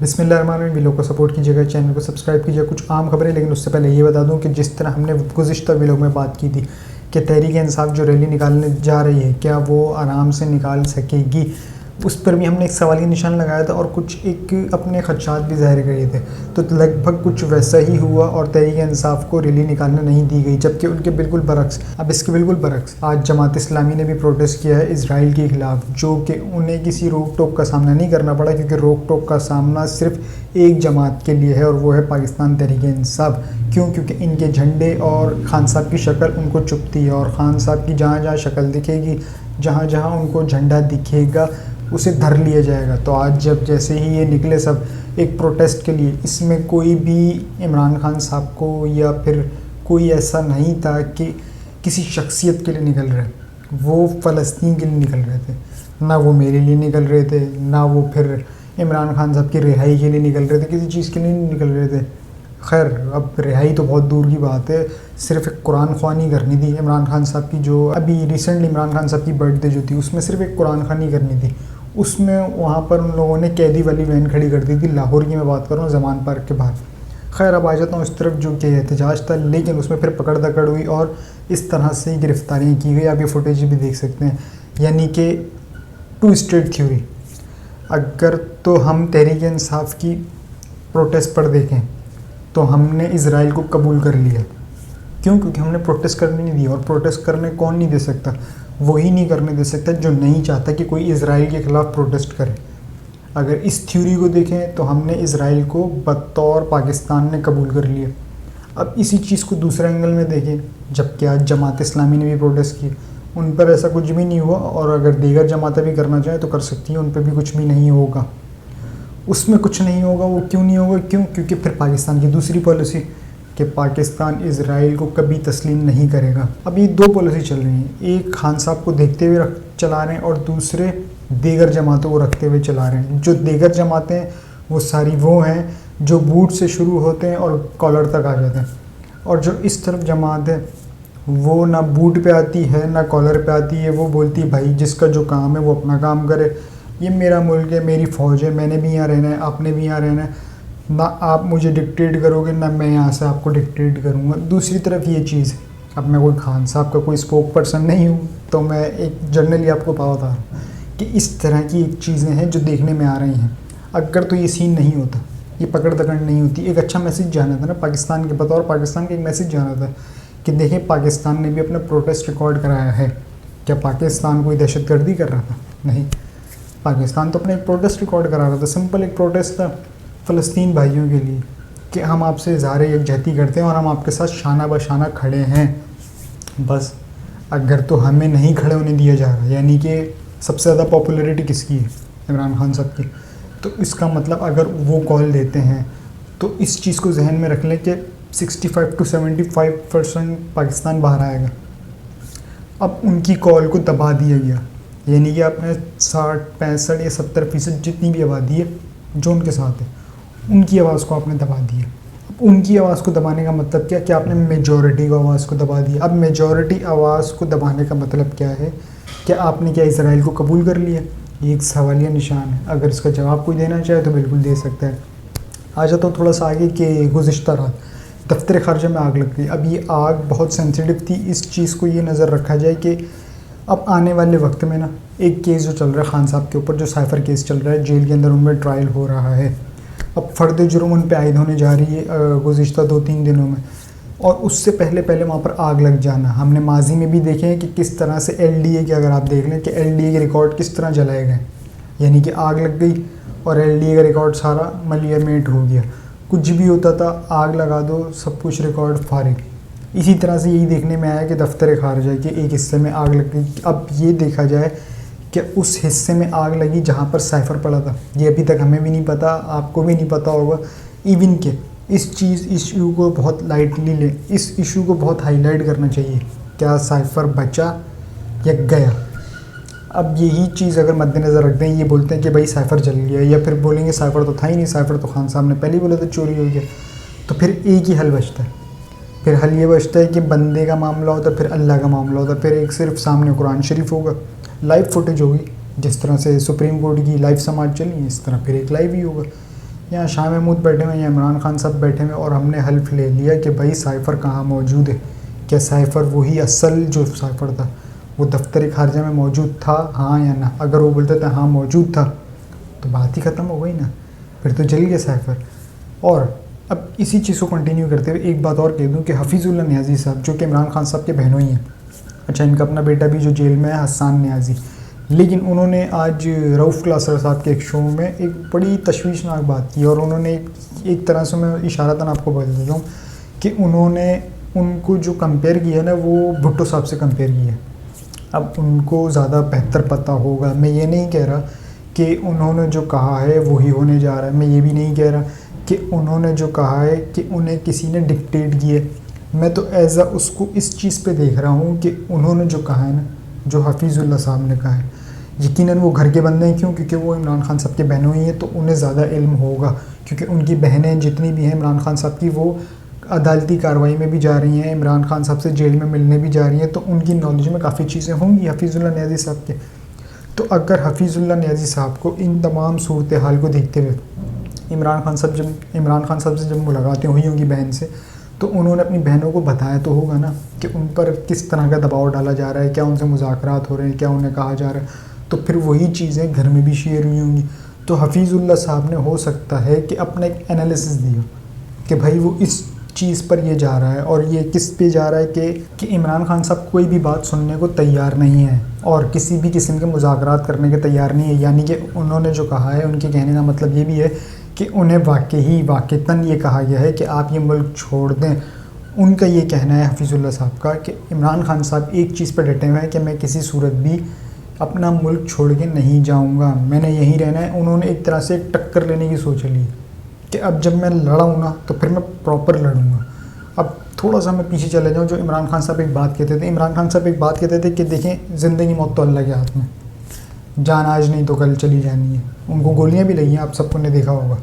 बिस्मिल्लाहिर्रहमानिर्रहीम। वीडियो को सपोर्ट कीजिएगा, चैनल को सब्सक्राइब कीजिएगा। कुछ आम खबरें, लेकिन उससे पहले ये बता दूं कि जिस तरह हमने गुज़िश्ता वीडियो में बात की थी कि तहरीक इंसाफ जो रैली निकालने जा रही है, क्या वो आराम से निकाल सकेगी, उस पर भी हमने एक सवालिया निशान लगाया था और कुछ एक अपने खदशात भी ज़ाहिर किए थे। तो लगभग कुछ वैसा ही हुआ और तहरीक इंसाफ को रैली निकालने नहीं दी गई, जबकि उनके बिल्कुल बरक्स, अब इसके बिल्कुल बरक्स आज जमात इस्लामी ने भी प्रोटेस्ट किया है इसराइल के ख़िलाफ़, जो कि उन्हें किसी रोक टोक का सामना नहीं करना पड़ा, क्योंकि रोक टोक का सामना सिर्फ एक जमात के लिए है और वो है पाकिस्तान तहरीक इंसाफ। क्यों? क्योंकि इनके झंडे और खान साहब की शक्ल उनको चुभती है और ख़ान साहब की जहाँ जहाँ शक्ल दिखेगी, जहाँ जहाँ उनको झंडा दिखेगा, उसे धर लिया जाएगा। तो आज जब जैसे ही ये निकले सब एक प्रोटेस्ट के लिए, इसमें कोई भी इमरान खान साहब को या फिर कोई ऐसा नहीं था कि किसी शख्सियत के लिए निकल रहे, वो फ़लस्तीन के लिए निकल रहे थे, ना वो मेरे लिए निकल रहे थे, ना वो फिर इमरान खान साहब की रिहाई के लिए निकल रहे थे, किसी चीज़ के लिए नहीं निकल रहे थे। खैर, अब रिहाई तो बहुत दूर की बात है, सिर्फ एक कुरान ख़वानी करनी थी इमरान खान साहब की। जो अभी रिसेंटली इमरान खान साहब की बर्थडे जो थी, उसमें सिर्फ एक कुरान ख़वानी करनी थी। उसमें वहाँ पर उन लोगों ने कैदी वाली वैन खड़ी कर दी थी, लाहौर की मैं बात कर रहा हूँ, ज़मान पार्क के बाहर। खैर, अब आ जाता हूँ इस तरफ जो कि एहतजाज था, लेकिन उसमें फिर पकड़ दकड़ हुई और इस तरह से गिरफ्तारियाँ की गई। आप ये फुटेज भी देख सकते हैं, यानी कि टू स्टेट थ्योरी। अगर तो हम तहरीक इंसाफ की प्रोटेस्ट पर देखें तो हमने इसराइल को कबूल कर लिया। क्यों? क्योंकि हमने प्रोटेस्ट करने नहीं दी, और प्रोटेस्ट करने कौन नहीं दे सकता? वही नहीं करने दे सकता जो नहीं चाहता कि कोई इसराइल के ख़िलाफ़ प्रोटेस्ट करे। अगर इस थ्योरी को देखें तो हमने इसराइल को बतौर पाकिस्तान ने कबूल कर लिया। अब इसी चीज़ को दूसरे एंगल में देखें, जबकि आज जमात इस्लामी ने भी प्रोटेस्ट की, उन पर ऐसा कुछ भी नहीं हुआ, और अगर दीगर जमातें भी करना चाहें तो कर सकती हैं, उन पर भी कुछ भी नहीं होगा। उसमें कुछ नहीं होगा। वो क्यों नहीं होगा? क्यों? क्योंकि फिर पाकिस्तान की दूसरी पॉलिसी कि पाकिस्तान इसराइल को कभी तस्लीम नहीं करेगा। अब ये दो पॉलिसी चल रही हैं, एक खान साहब को देखते हुए चला रहे हैं और दूसरे दीगर जमातों को रखते हुए चला रहे हैं। जो दीगर जमातें हैं वो सारी वो हैं जो बूट से शुरू होते हैं और कॉलर तक आ जाते हैं, और जो इस तरफ जमात है वो ना बूट पे आती है ना कॉलर पे आती है। वो बोलती है भाई जिसका जो काम है वो अपना काम करे, ये मेरा मुल्क है, मेरी फ़ौज है, मैंने भी यहाँ रहना है, आपने भी यहाँ रहना है, ना आप मुझे डिक्टेट करोगे ना मैं यहाँ से आपको डिक्टेट करूँगा। दूसरी तरफ ये चीज़ है, अब मैं कोई खान साहब का कोई स्पोक पर्सन नहीं हूँ, तो मैं एक जनरली आपको बता रहा हूँ कि इस तरह की एक चीज़ें हैं जो देखने में आ रही हैं। अगर तो ये सीन नहीं होता, ये पकड़ दकड़ नहीं होती, एक अच्छा मैसेज जाना था ना पाकिस्तान के, बतौर पाकिस्तान का एक मैसेज जाना था कि देखिए पाकिस्तान ने भी अपना प्रोटेस्ट रिकॉर्ड कराया है। क्या पाकिस्तान कोई दहशतगर्दी कर रहा था? नहीं, पाकिस्तान तो अपना एक प्रोटेस्ट रिकॉर्ड करा रहा था। सिंपल एक प्रोटेस्ट था फ़लस्तीन भाइयों के लिए कि हम आपसे इज़हार यकजहती करते हैं और हम आपके साथ शाना बशाना खड़े हैं। बस अगर तो हमें नहीं खड़े होने दिया जा रहा, यानी कि सबसे ज़्यादा पॉपुलैरिटी किसकी है? इमरान खान साहब की। तो इसका मतलब अगर वो कॉल देते हैं तो इस चीज़ को जहन में रख लें कि 65 to 75% पाकिस्तान बाहर आएगा। अब उनकी कॉल को दबा दिया गया, यानी कि आपने 60, 65 या 70% जितनी भी आबादी है जो उनके साथ है, उनकी आवाज़ को आपने दबा दिया। अब उनकी आवाज़ को दबाने का मतलब क्या? कि आपने मेजॉरिटी को आवाज़ को दबा दिया। अब मेजॉरिटी आवाज़ को दबाने का मतलब क्या है? कि आपने क्या इसराइल को कबूल कर लिया? ये एक सवालिया निशान है। अगर इसका जवाब कोई देना चाहे तो बिल्कुल दे सकता है। आ जाता हूँ थोड़ा सा आगे कि गुज़िश्ता रात दफ्तर ख़ारजा में आग लग गई। अब ये आग बहुत सेंसिटिव थी, इस चीज़ को ये नज़र रखा जाए कि अब आने वाले वक्त में ना एक केस जो चल रहा है खान साहब के ऊपर, जो साइफ़र केस चल रहा है, जेल के अंदर उनमें ट्रायल हो रहा है। अब फ़र्द जुर्म उन पर आयद होने जा रही है गुज़िश्ता 2-3 दिनों में, और उससे पहले पहले वहाँ पर आग लग जाना। हमने माजी में भी देखे हैं कि किस तरह से LDA के, अगर आप देख लें कि LDA के रिकॉर्ड किस तरह जलाए गए, यानी कि आग लग गई और LDA का रिकॉर्ड सारा मलियामेट हो गया। कुछ भी होता था आग लगा दो, सब कुछ रिकॉर्ड फारिग। इसी तरह से यही देखने में आया कि दफ्तर ख़ारजा के एक हिस्से में आग लग गई। अब ये देखा जाए कि उस हिस्से में आग लगी जहाँ पर साइफ़र पड़ा था, ये अभी तक हमें भी नहीं पता, आपको भी नहीं पता होगा इवन के इस इशू को बहुत लाइटली लें, इस इशू को बहुत हाईलाइट करना चाहिए। क्या साइफ़र बचा या गया? अब यही चीज़ अगर मद्देनज़र रख दें, ये बोलते हैं कि भाई साइफ़र जल गया, या फिर बोलेंगे साइफ़र तो था ही नहीं, साइफ़र तो खान साहब ने पहले ही बोला था चोरी हो गया, तो फिर एक ही हल बचता है। फिर हल ये बचता है कि बंदे का मामला होता है, फिर अल्लाह का मामला होता है। फिर एक सिर्फ सामने कुरान शरीफ होगा, लाइव फुटेज होगी, जिस तरह से सुप्रीम कोर्ट की लाइव समाज चली, इस तरह फिर एक लाइव ही होगा। यहाँ शाह महमूद बैठे हुए हैं या इमरान खान साहब बैठे हुए और हमने हल्फ ले लिया कि भाई साइफ़र कहाँ मौजूद है, क्या साइफ़र वही असल जो साइफ़र था वो दफ्तर खारजा में मौजूद था, हाँ या ना। अगर वो बोलते थे हाँ मौजूद था तो बात ही ख़त्म हो गई ना, फिर तो जल गया साइफ़र। और अब इसी चीज़ को कंटिन्यू करते हुए एक बात और कह दूँ कि हफीज़ुल्लाह न्याज़ी साहब जो कि इमरान खान साहब के बहनोई हैं, अच्छा इनका अपना बेटा भी जो जेल में है हसन न्याज़ी, लेकिन उन्होंने आज रऊफ़ क्लासर साहब के एक शो में एक बड़ी तशवीशनाक बात की और उन्होंने एक तरह से मैं इशारतन आपको बता देता हूँ कि उन्होंने उनको जो कंपेयर किया ना वो भुट्टो साहब से कंपेयर किया। अब उनको ज़्यादा बेहतर पता होगा, मैं ये नहीं कह रहा कि उन्होंने जो कहा है वही होने जा रहा है, मैं ये भी नहीं कह रहा कि उन्होंने जो कहा है कि उन्हें किसी ने डिक्टेट किए। मैं तो एज़ उसको इस चीज़ पे देख रहा हूँ कि उन्होंने जो कहा है ना, जो हफीज़ुल्लाह साहब ने कहा है, यकीनन वो घर के बंदे हैं। क्यों? क्योंकि वो इमरान खान साहब के बहनों ही हैं तो उन्हें ज़्यादा इल्म होगा, क्योंकि उनकी बहनें जितनी भी हैं इमरान खान साहब की वो अदालती कार्रवाई में भी जा रही हैं, इमरान खान साहब से जेल में मिलने भी जा रही हैं, तो उनकी नॉलेज में काफ़ी चीज़ें होंगी हफीज़ुल्लाह न्याज़ी साहब के। तो अगर हफीज़ुल्लाह न्याज़ी साहब को इन तमाम सूरत हाल को देखते हुए इमरान खान साहब से जब मुलाकातें हुई होंगी बहन से, तो उन्होंने अपनी बहनों को बताया तो होगा ना कि उन पर किस तरह का दबाव डाला जा रहा है, क्या उनसे मुज़ाकरात हो रहे हैं, क्या उन्हें कहा जा रहा है, तो फिर वही चीज़ें घर में भी शेयर हुई होंगी। तो हफीज़ुल्लाह साहब ने हो सकता है कि अपना एक एनालिसिस दिया कि भाई वो इस चीज़ पर ये जा रहा है और ये किस पे जा रहा है कि इमरान खान साहब कोई भी बात सुनने को तैयार नहीं है और किसी भी किस्म के मुज़ाकरात करने के तैयार नहीं है। यानी कि उन्होंने जो कहा है, उनके कहने का मतलब ये भी है कि उन्हें वाक़तन ये कहा गया है कि आप ये मुल्क छोड़ दें। उनका ये कहना है हफीज़ुल्लाह साहब का कि इमरान खान साहब एक चीज़ पर डटे हुए हैं कि मैं किसी सूरत भी अपना मुल्क छोड़ के नहीं जाऊंगा, मैंने यहीं रहना है। उन्होंने एक तरह से टक्कर लेने की सोच ली कि अब जब मैं लड़ा हूँ ना तो फिर मैं प्रॉपर लड़ूंगा। अब थोड़ा सा मैं पीछे चले जाऊँ, जो इमरान खान साहब एक बात कहते थे, इमरान खान साहब एक बात कहते थे कि देखें ज़िंदगी मौत तो अल्लाह के हाथ में, जान आज नहीं तो कल चली जानी है। उनको गोलियां भी लगी हैं, आप सबको ने देखा होगा।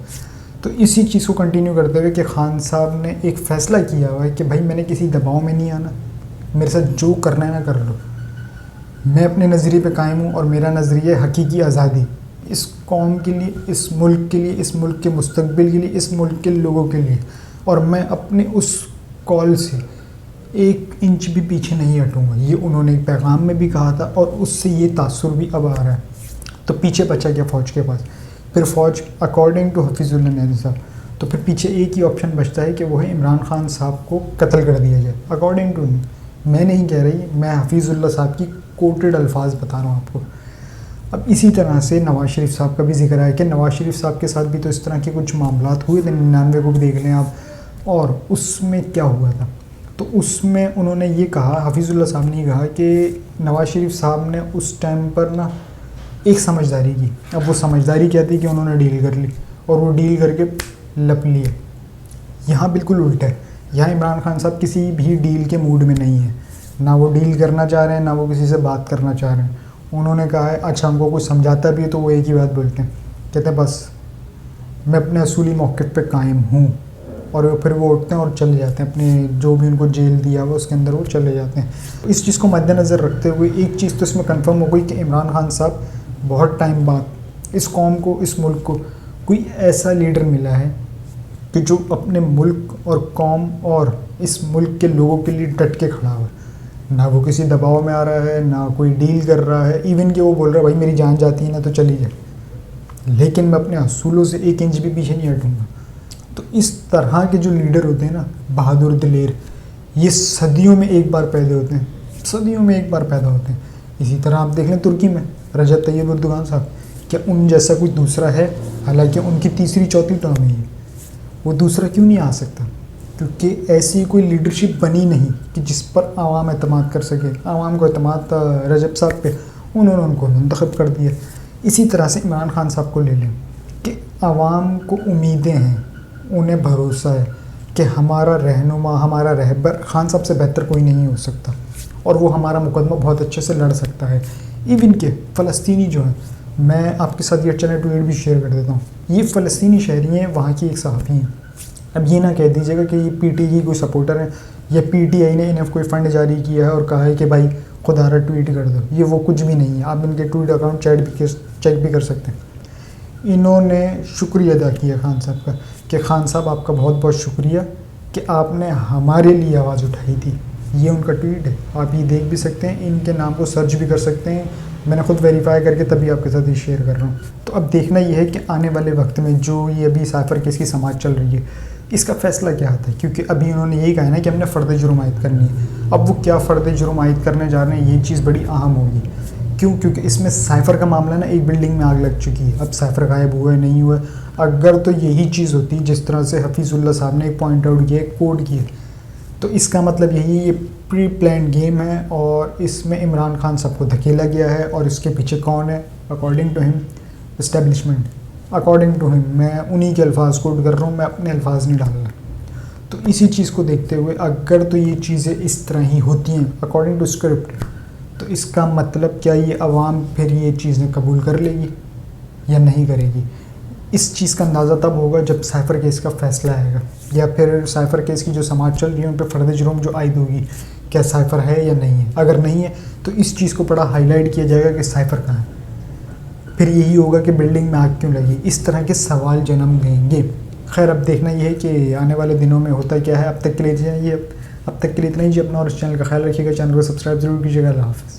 तो इसी चीज़ को कंटिन्यू करते हुए कि खान साहब ने एक फ़ैसला किया हुआ है कि भाई मैंने किसी दबाव में नहीं आना, मेरे साथ जो करना है ना कर लो, मैं अपने नज़रिए पे कायम हूँ और मेरा नज़रिया हकीकी आज़ादी इस कौम के लिए, इस मुल्क के लिए, इस मुल्क के मुस्तकबिल के लिए, इस मुल्क के लोगों के लिए, और मैं अपने उस कॉल से 1 इंच भी पीछे नहीं हटूँगा। ये उन्होंने एक पैगाम में भी कहा था और उससे ये तासुर भी अब आ रहा है। तो पीछे बचा गया फ़ौज के पास, फिर फ़ौज अकॉर्डिंग टू हफीज़ुल्लाह न्याज़ी साहब, तो फिर पीछे एक ही ऑप्शन बचता है कि वो है इमरान खान साहब को कत्ल कर दिया जाए अकॉर्डिंग टू। मैं नहीं कह रही, मैं हफीज़ुल्लाह साहब की कोटेड अल्फाज बता रहा हूँ आपको। अब इसी तरह से नवाज़ शरीफ साहब का भी जिक्र है कि नवाज़ शरीफ साहब के साथ भी तो इस तरह के कुछ मामलात हुए थे, 99 को भी देख लें आप, और उसमें क्या हुआ था। तो उसमें उन्होंने ये कहा, हफीज़ुल्लाह साहब ने कहा कि नवाज़ शरीफ साहब ने उस टाइम पर ना एक समझदारी की। अब वो समझदारी क्या थी कि उन्होंने डील कर ली और वो डील करके लप लिए। यहाँ बिल्कुल उल्टा है, यहाँ इमरान खान साहब किसी भी डील के मूड में नहीं है, ना वो डील करना चाह रहे हैं, ना वो किसी से बात करना चाह रहे हैं। उन्होंने कहा है, अच्छा हमको कुछ समझाता भी है तो वो एक ही बात बोलते हैं, कहते हैं बस मैं अपने असूली मौक़िफ़ पे कायम हूँ, और फिर वो उठते हैं और चले जाते हैं अपने जो भी उनको जेल दिया हुआ उसके अंदर वो चले जाते हैं। इस चीज़ को मद्देनज़र रखते हुए एक चीज़ तो इसमें कंफर्म हो गई कि इमरान खान साहब बहुत टाइम बाद इस कौम को, इस मुल्क को कोई ऐसा लीडर मिला है कि जो अपने मुल्क और कौम और इस मुल्क के लोगों के लिए डट के खड़ा हुआ। ना वो किसी दबाव में आ रहा है, ना कोई डील कर रहा है, इवन कि वो बोल रहा है भाई मेरी जान जाती है ना तो चली जाए, लेकिन मैं अपने असूलों से 1 इंच भी पीछे नहीं हटूँगा। तो इस तरह के जो लीडर होते हैं ना, बहादुर दिलेर, ये सदियों में एक बार पैदा होते हैं, सदियों में एक बार पैदा होते हैं। इसी तरह आप देख लें तुर्की में रजब तैयब एर्दोगान साहब, क्या उन जैसा कोई दूसरा है? हालांकि उनकी तीसरी चौथी टर्म ही है, वो दूसरा क्यों नहीं आ सकता? क्योंकि ऐसी कोई लीडरशिप बनी नहीं कि जिस पर आवाम एतमाद कर सके। आवाम को एतमाद था रजब साहब पे, उन्होंने उनको मुंतखब कर दिया। इसी तरह से इमरान खान साहब को ले लें कि आवाम को उम्मीदें हैं, उन्हें भरोसा है कि हमारा रहनुमा, हमारा रहबर खान साहब से बेहतर कोई नहीं हो सकता और वो हमारा मुकदमा बहुत अच्छे से लड़ सकता है। इवन के फ़लस्तीनी जो हैं, मैं आपके साथ ये चैनल ट्वीट भी शेयर कर देता हूँ, ये फ़लस्तीनी शहरी हैं, वहाँ की एक सहाफ़ी हैं। अब ये ना कह दीजिएगा कि ये पीटी की कोई सपोर्टर है या पीटीआई ने इन्हें कोई फ़ंड जारी किया है और कहा है कि भाई खुदारा ट्वीट कर दो, ये वो कुछ भी नहीं है। आप इनके ट्वीट अकाउंट चेक भी कर सकते हैं। इन्होंने शुक्रिया अदा किया खान साहब का कि खान साहब आपका बहुत बहुत शुक्रिया कि आपने हमारे लिए आवाज़ उठाई थी। ये उनका ट्वीट है, आप ये देख भी सकते हैं, इनके नाम को सर्च भी कर सकते हैं। मैंने खुद वेरीफाई करके तभी आपके साथ ये शेयर कर रहा हूँ। तो अब देखना ये है कि आने वाले वक्त में जो ये अभी साइफर केस की समाज चल रही है, इसका फ़ैसला क्या आता है, क्योंकि अभी उन्होंने यही कहा है ना कि हमने फ़र्द जुर्म आयद करनी है। अब वो क्या फ़र्द जुर्म आयद करने जा रहे हैं, ये चीज़ बड़ी अहम होगी। क्यों? क्योंकि इसमें साइफ़र का मामला ना, एक बिल्डिंग में आग लग चुकी है, अब साइफ़र गायब हुआ है नहीं हुआ है। अगर तो यही चीज़ होती जिस तरह से हफीज़ुल्लाह साहब ने एक पॉइंट आउट किया, कोड की है, तो इसका मतलब यही ये प्री प्लान गेम है और इसमें इमरान खान सबको धकेला गया है। और इसके पीछे कौन है? According to him establishment. According to him, मैं उन्हीं के अल्फाज कोड कर रहा हूँ, मैं अपने अल्फाज नहीं डाल रहा। तो इसी चीज़ को देखते हुए अगर तो ये चीज़ें इस तरह ही होती हैं अकॉर्डिंग टू स्क्रिप्ट, तो इसका मतलब क्या ये अवाम फिर ये चीज़ें कबूल कर लेगी या नहीं करेगी? इस चीज़ का अंदाज़ा तब होगा जब साइफ़र केस का फ़ैसला आएगा, या फिर साइफ़र केस की जो समाज चल रही है उन पर फ़र्द जुर्म जो आयद होगी, क्या साइफ़र है या नहीं है। अगर नहीं है तो इस चीज़ को बड़ा हाईलाइट किया जाएगा कि साइफ़र कहाँ है। फिर यही होगा कि बिल्डिंग में आग क्यों लगी, इस तरह के सवाल जन्म देंगे। खैर, अब देखना ये है कि आने वाले दिनों में होता क्या है। अब तक के लिए इतना ही जी, अपना और इस चैनल का ख्याल रखिएगा। चैनल को सब्सक्राइब जरूर कीजिएगा। अल्लाह हाफ़िज़।